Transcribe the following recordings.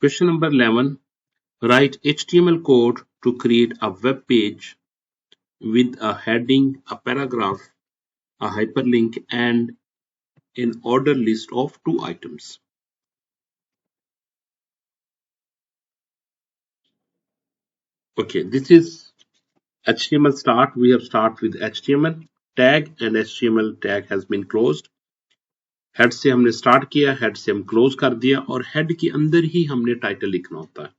Question number 11. Write HTML code to create a web page with a heading, a paragraph, a hyperlink, and an order list of 2 items. Okay, this is HTML start. We have start with HTML tag and HTML tag has been closed. Head से हमने start किया, head से हम close कर दिया और head के अंदर ही हमने टाइटल लिखना होता है.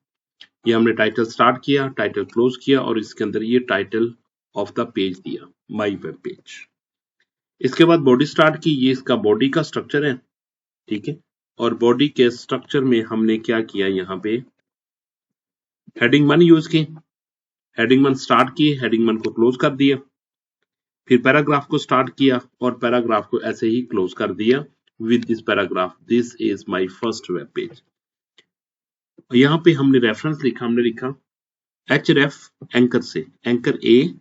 ये हमने टाइटल स्टार्ट किया, टाइटल क्लोज किया और इसके अंदर ये टाइटल ऑफ द पेज दिया, माय वेब पेज. इसके बाद बॉडी स्टार्ट की, ये इसका बॉडी का स्ट्रक्चर है, ठीक है. और बॉडी के स्ट्रक्चर में हमने क्या किया, यहाँ पे हेडिंग 1 यूज की, हेडिंग 1 स्टार्ट की, हेडिंग 1 को क्लोज कर दिया. फिर पैराग्राफ को स्टार्ट किया और पैराग्राफ को ऐसे ही क्लोज कर दिया with this paragraph, this is my first web page. यहाँ पे हमने रेफरेंस लिखा, हमने लिखा href एंकर से, anchor a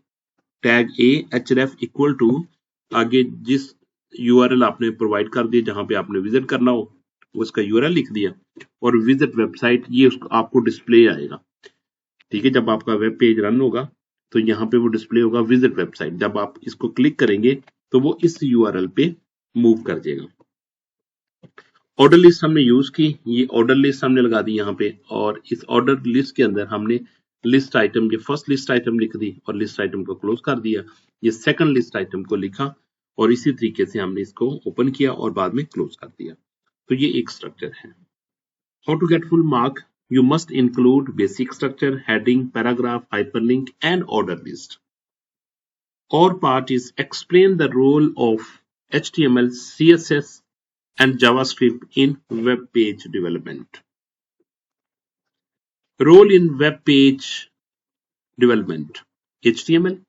tag a href equal to आगे जिस यूआरएल आपने प्रोवाइड कर दिया जहां पे आपने विजिट करना हो उसका यूआरएल लिख दिया और विजिट वेबसाइट, ये आपको डिस्प्ले आएगा, ठीक है. जब आपका वेब पेज रन होगा तो यहाँ पे वो डिस्प्ले होगा विजिट वेबसाइट. जब आप इसको क्लिक करेंगे तो वो इस यूआरएल पे मूव कर जाएगा. ऑर्डर लिस्ट हमने यूज की, ये ऑर्डर लिस्ट हमने लगा दी यहाँ पे और इस ऑर्डर लिस्ट के अंदर हमने लिस्ट आइटम के फर्स्ट लिस्ट आइटम लिख दी और लिस्ट आइटम को क्लोज कर दिया. ये सेकंड लिस्ट आइटम को लिखा और इसी तरीके से हमने इसको ओपन किया और बाद में क्लोज कर दिया. तो ये एक स्ट्रक्चर है. How to get full mark? You must include basic structure, heading, paragraph, hyperlink, and order list. Or part is explain the role of HTML, CSS, and JavaScript in web page development. Role in web page development. HTML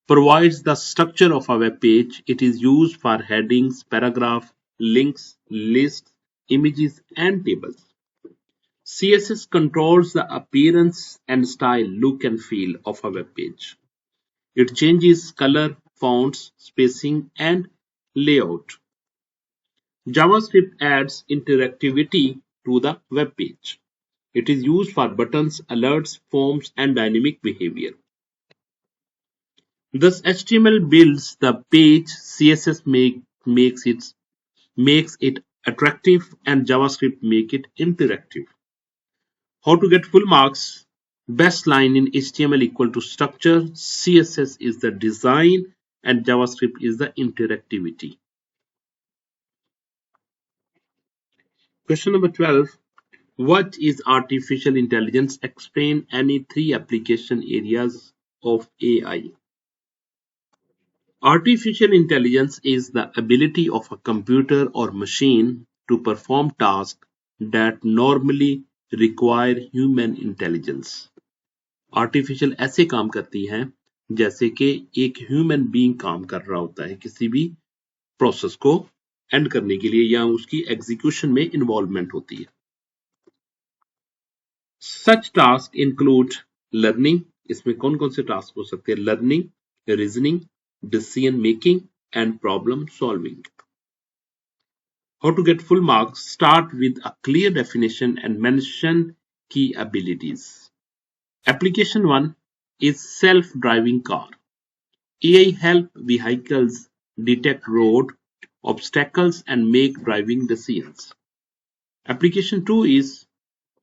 provides the structure of a web page. It is used for headings, paragraph, links, lists, images, and tables. CSS controls the appearance and style, look and feel of a web page. It changes color, fonts, spacing, and layout. JavaScript adds interactivity to the web page. It is used for buttons, alerts, forms, and dynamic behavior. Thus, HTML builds the page, CSS makes it attractive, and JavaScript make it interactive. How to get full marks? Best line in HTML equal to structure, CSS is the design, and JavaScript is the interactivity. Question number 12. What is artificial intelligence? Explain any 3 application areas of AI. Artificial intelligence is the ability of a computer or machine to perform tasks that normally require human intelligence. Artificial ऐसे काम करती हैं जैसे कि एक human being काम कर रहा होता है किसी भी प्रोसेस को एंड करने के लिए या उसकी एग्जीक्यूशन में इन्वॉल्वमेंट होती है. सच टास्क इंक्लूड लर्निंग. इसमें कौन कौन से टास्क हो सकते हैं? Learning, reasoning, decision making and problem solving. How to get full marks? Start with a clear definition and mention key abilities. Application 1 is self-driving car. AI help vehicles detect road obstacles and make driving decisions. Application 2 is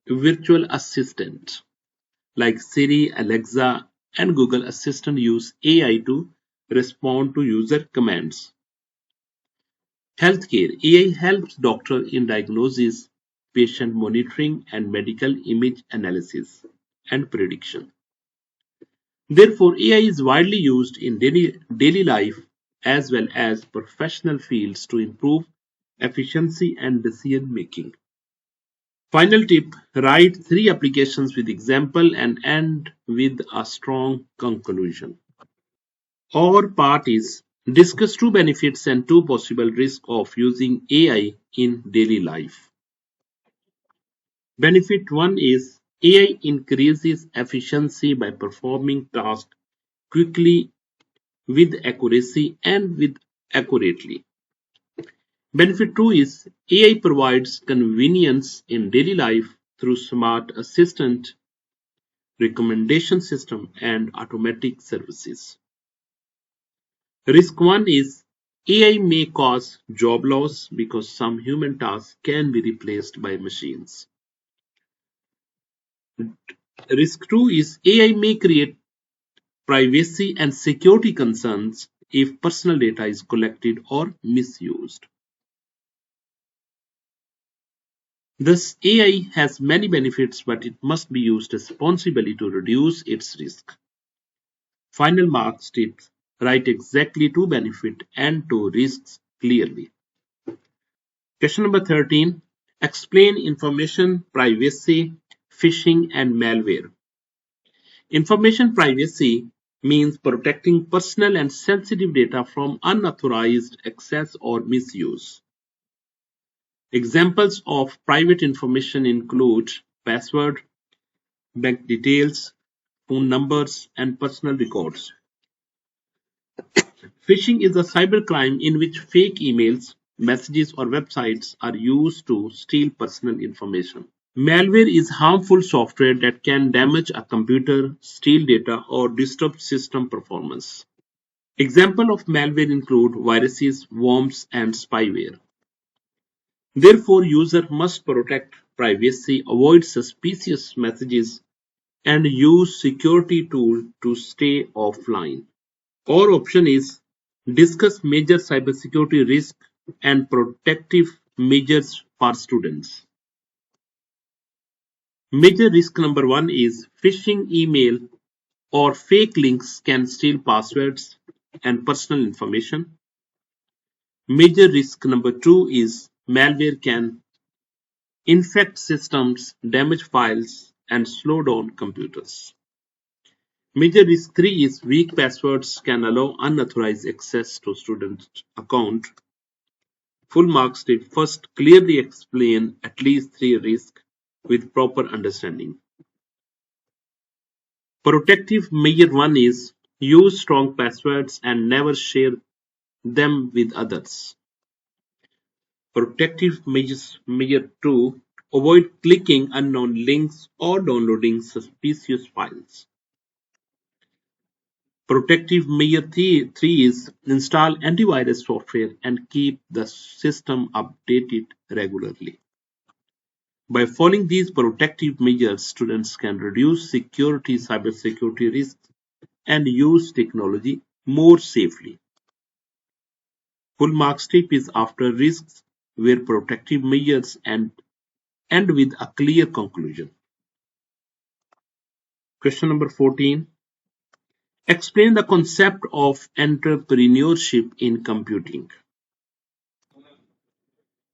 virtual assistant. Like Siri, Alexa, and Google Assistant use AI to respond to user commands. Healthcare. AI helps doctor in diagnosis, patient monitoring, and medical image analysis and prediction. Therefore, AI is widely used in daily life as well as professional fields to improve efficiency and decision making. Final tip, write 3 applications with example and end with a strong conclusion. Our part is discuss 2 benefits and 2 possible risks of using AI in daily life. Benefit 1 is AI increases efficiency by performing tasks quickly, with accuracy, and with accurately. Benefit 2 is AI provides convenience in daily life through smart assistant, recommendation system, and automatic services. Risk 1 is AI may cause job loss because some human tasks can be replaced by machines. Risk 2 is AI may create privacy and security concerns if personal data is collected or misused. Thus, AI has many benefits, but it must be used responsibly to reduce its risk. Final marks tips: write exactly two benefits and two risks clearly. Question number 13. Explain information privacy, phishing, and malware. Information privacy means protecting personal and sensitive data from unauthorized access or misuse. Examples of private information include password, bank details, phone numbers, and personal records. Phishing is a cybercrime in which fake emails, messages, or websites are used to steal personal information. Malware is harmful software that can damage a computer, steal data, or disrupt system performance. Examples of malware include viruses, worms, and spyware. Therefore, user must protect privacy, avoid suspicious messages, and use security tools to stay offline. Our option is discuss major cybersecurity risks and protective measures for students. Major risk number 1 is phishing email or fake links can steal passwords and personal information. Major risk number 2 is malware can infect systems, damage files, and slow down computers. Major risk 3 is weak passwords can allow unauthorized access to student account. Full marks tip: first, clearly explain at least 3 risks with proper understanding. Protective measure 1 is use strong passwords and never share them with others. Protective measure 2, avoid clicking unknown links or downloading suspicious files. Protective measure 3 is install antivirus software and keep the system updated regularly. By following these protective measures, students can reduce cybersecurity risks and use technology more safely. Full marks tip is after risks, where protective measures end with a clear conclusion. Question number 14. Explain the concept of entrepreneurship in computing.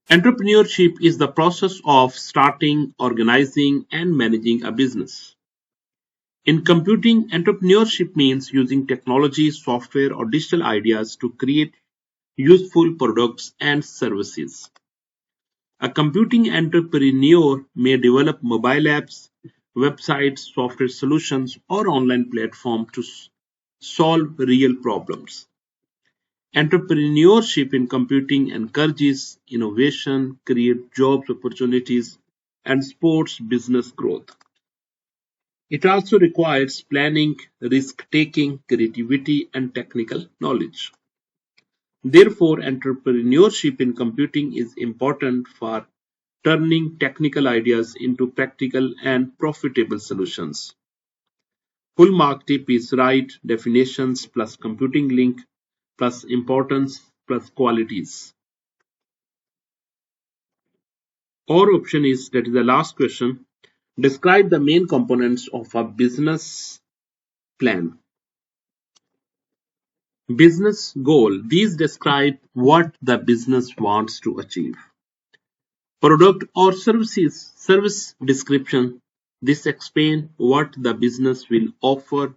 Entrepreneurship is the process of starting, organizing, and managing a business. In computing, entrepreneurship means using technology, software, or digital ideas to create useful products and services. A computing entrepreneur may develop mobile apps, websites, software solutions, or online platforms to solve real problems. Entrepreneurship in computing encourages innovation, creates job opportunities, and supports business growth. It also requires planning, risk-taking, creativity, and technical knowledge. Therefore, entrepreneurship in computing is important for turning technical ideas into practical and profitable solutions. Full mark tip is write definitions plus computing link plus importance plus qualities. Our option is, that is the last question, describe the main components of a business plan. Business goal. These describe what the business wants to achieve. Product or services. Service description. This explains what the business will offer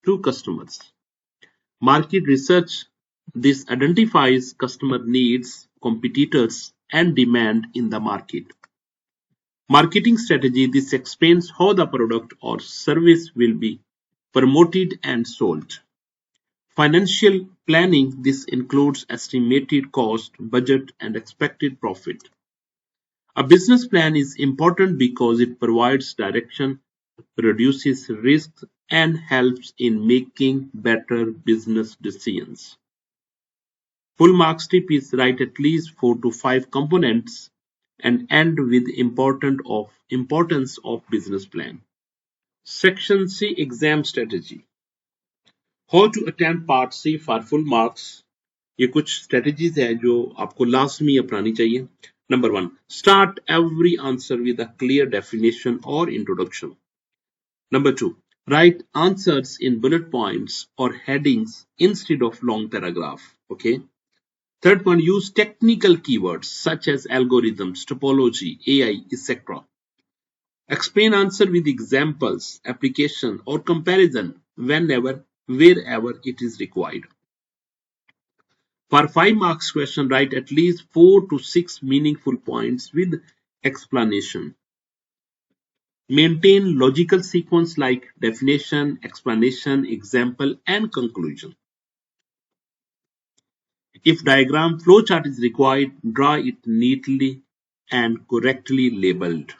to customers. Market research. This identifies customer needs, competitors, and demand in the market. Marketing strategy. This explains how the product or service will be promoted and sold. Financial planning. This includes estimated cost, budget, and expected profit. A business plan is important because it provides direction, reduces risks, and helps in making better business decisions. Full marks tip is write at least 4 to 5 components and end with importance of business plan. Section C exam strategy. How to attempt part C for full marks. ये कुछ strategies है जो आपको लाजमी अपनानी चाहिए. Number 1. Start every answer with a clear definition or introduction. Number 2. Write answers in bullet points or headings instead of long paragraph. Okay. Third one, use technical keywords such as algorithms, topology, AI, etc. Explain answer with examples, application, or comparison whenever, wherever it is required. For 5 marks question, write at least 4 to 6 meaningful points with explanation. Maintain logical sequence like definition, explanation, example, and conclusion. If diagram flowchart is required, draw it neatly and correctly labeled.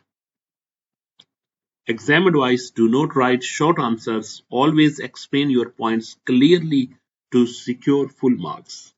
Exam advice: do not write short answers. Always explain your points clearly to secure full marks.